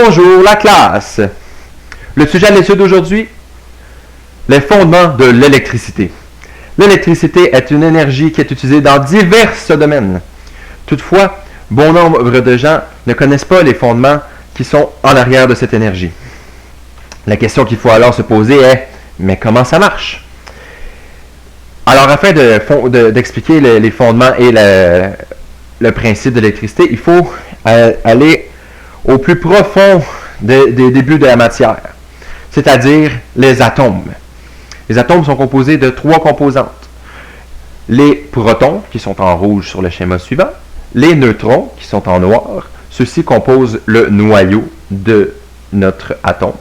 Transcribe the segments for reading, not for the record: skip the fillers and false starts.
Bonjour la classe! Le sujet de l'étude d'aujourd'hui, les fondements de l'électricité. L'électricité est une énergie qui est utilisée dans divers domaines. Toutefois, bon nombre de gens ne connaissent pas les fondements qui sont en arrière de cette énergie. La question qu'il faut alors se poser est, mais comment ça marche? Alors, afin d'expliquer les fondements et le principe de l'électricité, il faut aller au plus profond des débuts de la matière, c'est-à-dire les atomes. Les atomes sont composés de 3 composantes. Les protons, qui sont en rouge sur le schéma suivant, les neutrons, qui sont en noir, ceux-ci composent le noyau de notre atome.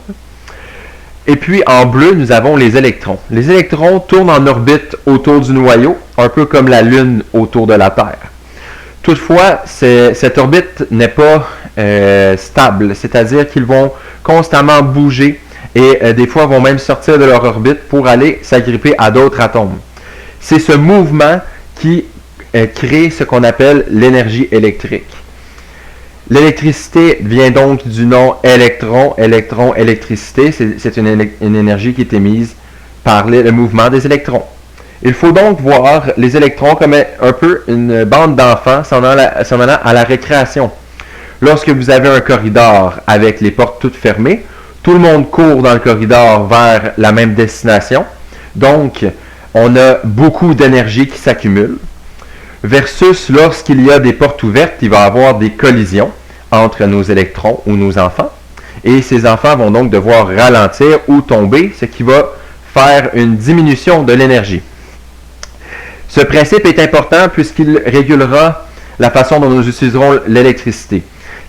Et puis en bleu, nous avons les électrons. Les électrons tournent en orbite autour du noyau, un peu comme la Lune autour de la Terre. Toutefois, cette orbite n'est pas stable, c'est-à-dire qu'ils vont constamment bouger et des fois vont même sortir de leur orbite pour aller s'agripper à d'autres atomes. C'est ce mouvement qui crée ce qu'on appelle l'énergie électrique. L'électricité vient donc du nom électron, électricité, c'est une énergie qui est émise par le mouvement des électrons. Il faut donc voir les électrons comme un peu une bande d'enfants s'en allant à la récréation. Lorsque vous avez un corridor avec les portes toutes fermées, tout le monde court dans le corridor vers la même destination. Donc, on a beaucoup d'énergie qui s'accumule. Versus lorsqu'il y a des portes ouvertes, il va y avoir des collisions entre nos électrons ou nos enfants. Et ces enfants vont donc devoir ralentir ou tomber, ce qui va faire une diminution de l'énergie. Ce principe est important puisqu'il régulera la façon dont nous utiliserons l'électricité.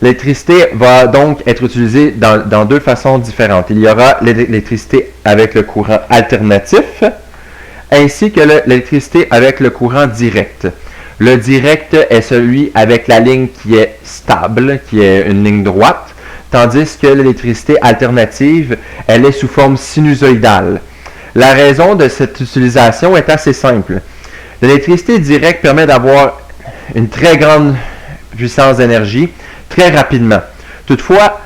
L'électricité va donc être utilisée dans 2 façons différentes. Il y aura l'électricité avec le courant alternatif, ainsi que l'électricité avec le courant direct. Le direct est celui avec la ligne qui est stable, qui est une ligne droite, tandis que l'électricité alternative, elle est sous forme sinusoïdale. La raison de cette utilisation est assez simple. L'électricité directe permet d'avoir une très grande puissance d'énergie très rapidement. Toutefois,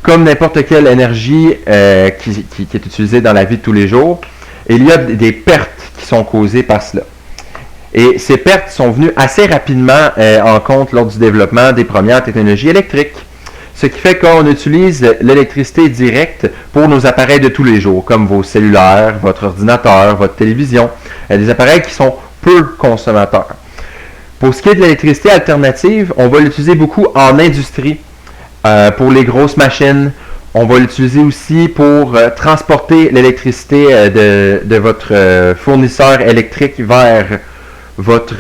comme n'importe quelle énergie qui est utilisée dans la vie de tous les jours, il y a des pertes qui sont causées par cela. Et ces pertes sont venues assez rapidement en compte lors du développement des premières technologies électriques. Ce qui fait qu'on utilise l'électricité directe pour nos appareils de tous les jours, comme vos cellulaires, votre ordinateur, votre télévision, des appareils qui sont peu consommateurs. Pour ce qui est de l'électricité alternative, on va l'utiliser beaucoup en industrie, pour les grosses machines. On va l'utiliser aussi pour transporter l'électricité de votre fournisseur électrique vers votre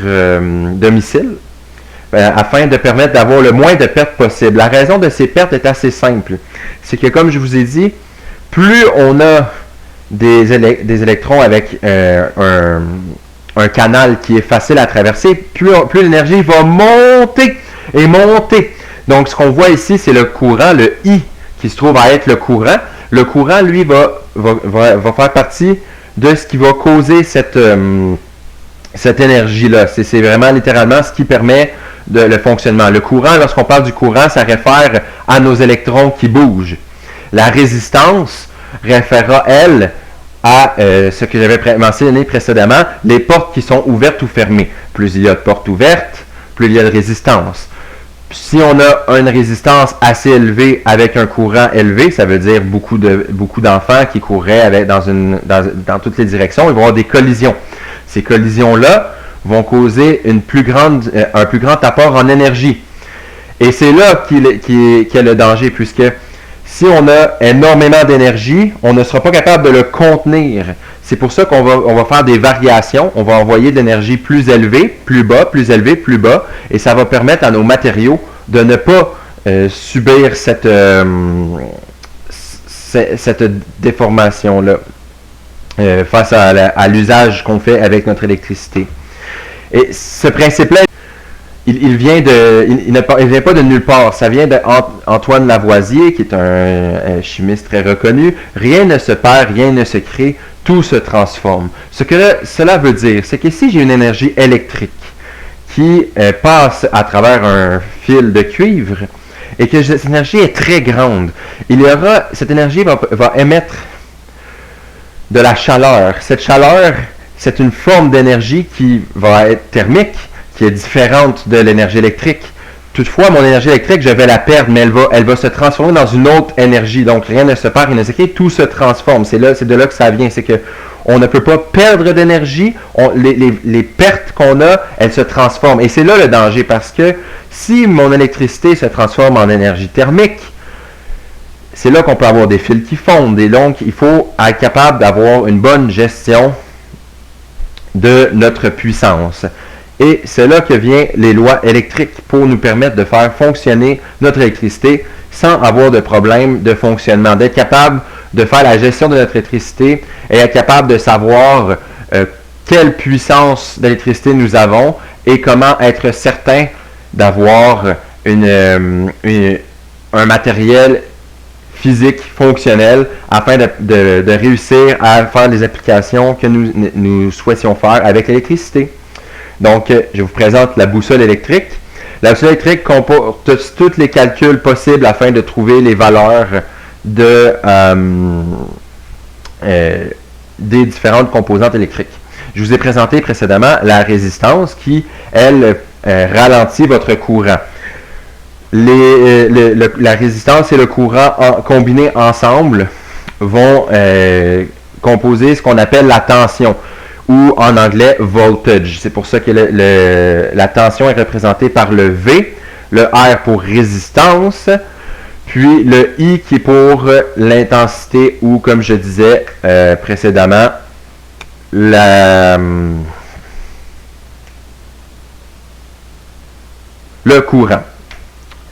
domicile, afin de permettre d'avoir le moins de pertes possible. La raison de ces pertes est assez simple. C'est que, comme je vous ai dit, plus on a des électrons avec un canal qui est facile à traverser, plus l'énergie va monter et monter. Donc, ce qu'on voit ici, c'est le courant, le I, qui se trouve à être le courant. Le courant, lui, va faire partie de ce qui va causer cette énergie-là. C'est vraiment littéralement ce qui permet le fonctionnement. Le courant, lorsqu'on parle du courant, ça réfère à nos électrons qui bougent. La résistance référera, elle, à ce que j'avais mentionné précédemment, les portes qui sont ouvertes ou fermées. Plus il y a de portes ouvertes, plus il y a de résistance. Si on a une résistance assez élevée avec un courant élevé, ça veut dire beaucoup d'enfants qui courraient dans toutes les directions, ils vont avoir des collisions. Ces collisions-là vont causer un plus grand apport en énergie. Et c'est là qu'est le danger, puisque si on a énormément d'énergie, on ne sera pas capable de le contenir. C'est pour ça qu'on va faire des variations. On va envoyer de l'énergie plus élevée, plus bas, plus élevée, plus bas. Et ça va permettre à nos matériaux de ne pas subir cette déformation-là face à l'usage qu'on fait avec notre électricité. Et ce principe-là, il vient pas de nulle part. Ça vient d'Antoine Lavoisier, qui est un chimiste très reconnu. Rien ne se perd, rien ne se crée, tout se transforme. Ce que cela veut dire, c'est que si j'ai une énergie électrique qui passe à travers un fil de cuivre, et que cette énergie est très grande, cette énergie va émettre de la chaleur. Cette chaleur, c'est une forme d'énergie qui va être thermique, qui est différente de l'énergie électrique. Toutefois, mon énergie électrique, je vais la perdre, mais elle va se transformer dans une autre énergie. Donc, rien ne se perd, rien ne se crée, tout se transforme. C'est de là que ça vient. C'est que on ne peut pas perdre d'énergie. Les pertes qu'on a, elles se transforment. Et c'est là le danger, parce que si mon électricité se transforme en énergie thermique, c'est là qu'on peut avoir des fils qui fondent. Et donc, il faut être capable d'avoir une bonne gestion de notre puissance. Et c'est là que viennent les lois électriques pour nous permettre de faire fonctionner notre électricité sans avoir de problème de fonctionnement, d'être capable de faire la gestion de notre électricité et être capable de savoir quelle puissance d'électricité nous avons et comment être certain d'avoir un matériel physique fonctionnel afin de réussir à faire les applications que nous souhaitions faire avec l'électricité. Donc, je vous présente la boussole électrique. La boussole électrique comporte tous les calculs possibles afin de trouver les valeurs des différentes composantes électriques. Je vous ai présenté précédemment la résistance qui, elle, ralentit votre courant. La résistance et le courant combinés ensemble vont composer ce qu'on appelle la tension, ou en anglais voltage. C'est pour ça que la tension est représentée par le V, le R pour résistance, puis le I qui est pour l'intensité, ou comme je disais précédemment, le courant.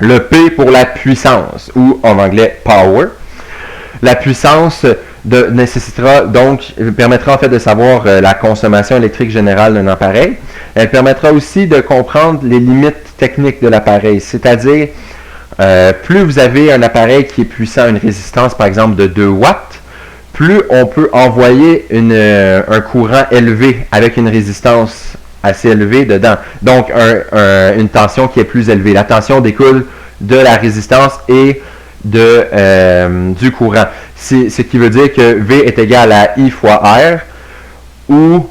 Le P pour la puissance, ou en anglais power. La puissance permettra en fait de savoir la consommation électrique générale d'un appareil. Elle permettra aussi de comprendre les limites techniques de l'appareil, c'est-à-dire plus vous avez un appareil qui est puissant, une résistance par exemple de 2 watts, plus on peut envoyer un courant élevé avec une résistance assez élevée dedans. Donc une tension qui est plus élevée. La tension découle de la résistance et du courant. Ce qui veut dire que V est égal à I fois R, ou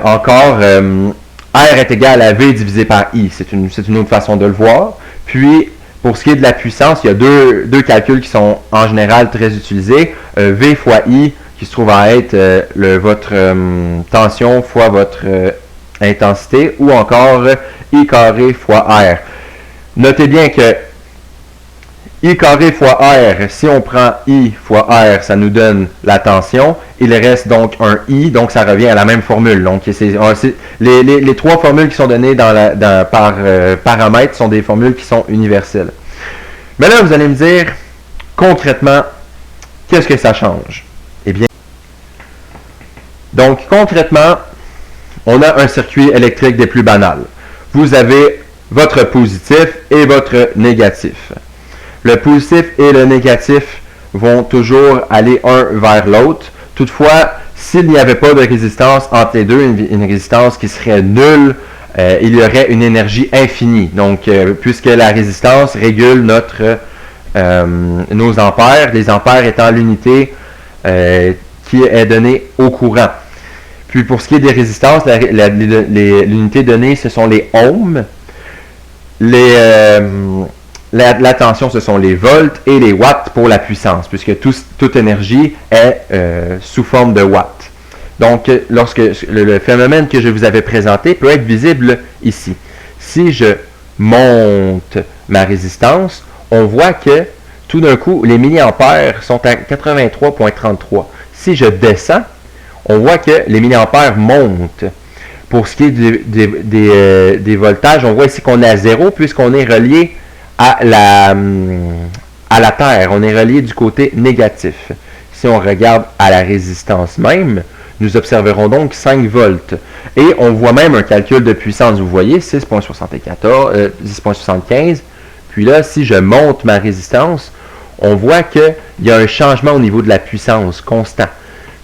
encore R est égal à V divisé par I. C'est une autre façon de le voir. Puis, pour ce qui est de la puissance, il y a deux calculs qui sont en général très utilisés. V fois I, qui se trouve à être votre tension fois votre intensité, ou encore I carré fois R. Notez bien que I carré fois R, si on prend I fois R, ça nous donne la tension. Il reste donc un I, donc ça revient à la même formule. Donc, les trois formules qui sont données par paramètre sont des formules qui sont universelles. Mais là, vous allez me dire, concrètement, qu'est-ce que ça change? Eh bien, donc concrètement, on a un circuit électrique des plus banals. Vous avez votre positif et votre négatif. Le positif et le négatif vont toujours aller un vers l'autre. Toutefois, s'il n'y avait pas de résistance entre les deux, une résistance qui serait nulle, il y aurait une énergie infinie. Donc, puisque la résistance régule nos ampères, les ampères étant l'unité qui est donnée au courant. Puis, pour ce qui est des résistances, l'unité donnée, ce sont les ohms. La tension, ce sont les volts, et les watts pour la puissance, puisque toute énergie est sous forme de watts. Donc, lorsque le phénomène que je vous avais présenté peut être visible ici. Si je monte ma résistance, on voit que tout d'un coup, les milliampères sont à 83,33. Si je descends, on voit que les milliampères montent. Pour ce qui est des voltages, on voit ici qu'on est à 0 puisqu'on est relié à la Terre. On est relié du côté négatif. Si on regarde à la résistance même, nous observerons donc 5 volts. Et on voit même un calcul de puissance. Vous voyez, 10,75. Puis là, si je monte ma résistance, on voit qu'il y a un changement au niveau de la puissance constant.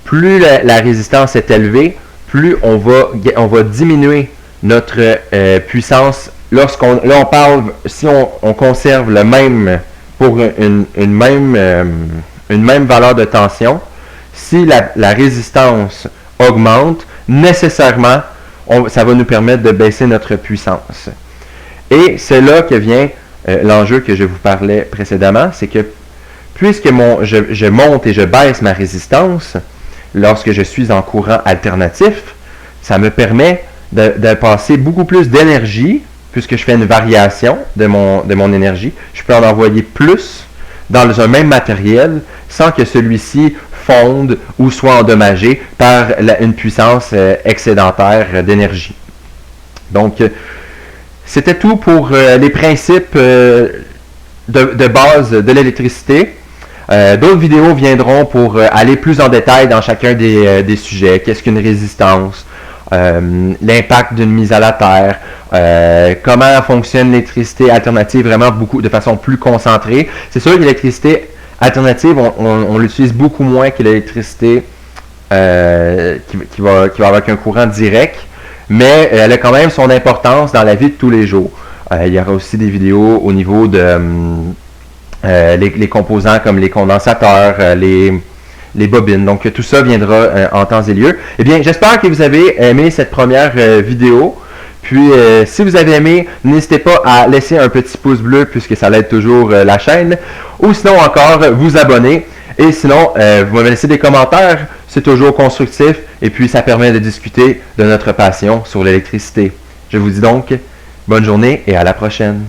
Plus la résistance est élevée, plus on va diminuer notre puissance on parle, si on conserve le même, pour une même valeur de tension, si la résistance augmente, nécessairement, ça va nous permettre de baisser notre puissance. Et c'est là que vient l'enjeu que je vous parlais précédemment, c'est que puisque je monte et je baisse ma résistance lorsque je suis en courant alternatif, ça me permet de passer beaucoup plus d'énergie, puisque je fais une variation de mon énergie. Je peux en envoyer plus dans un même matériel sans que celui-ci fonde ou soit endommagé par une puissance excédentaire d'énergie. Donc, c'était tout pour les principes de base de l'électricité. D'autres vidéos viendront pour aller plus en détail dans chacun des sujets. Qu'est-ce qu'une résistance? L'impact d'une mise à la terre, comment fonctionne l'électricité alternative vraiment de façon plus concentrée. C'est sûr que l'électricité alternative, on l'utilise beaucoup moins que l'électricité qui va avec un courant direct, mais elle a quand même son importance dans la vie de tous les jours. Il y aura aussi des vidéos au niveau de les composants comme les condensateurs, les bobines. Donc, tout ça viendra en temps et lieu. Eh bien, j'espère que vous avez aimé cette première vidéo. Puis, si vous avez aimé, n'hésitez pas à laisser un petit pouce bleu puisque ça aide toujours la chaîne. Ou sinon encore, vous abonner. Et sinon, vous me laissez des commentaires. C'est toujours constructif. Et puis, ça permet de discuter de notre passion sur l'électricité. Je vous dis donc, bonne journée et à la prochaine.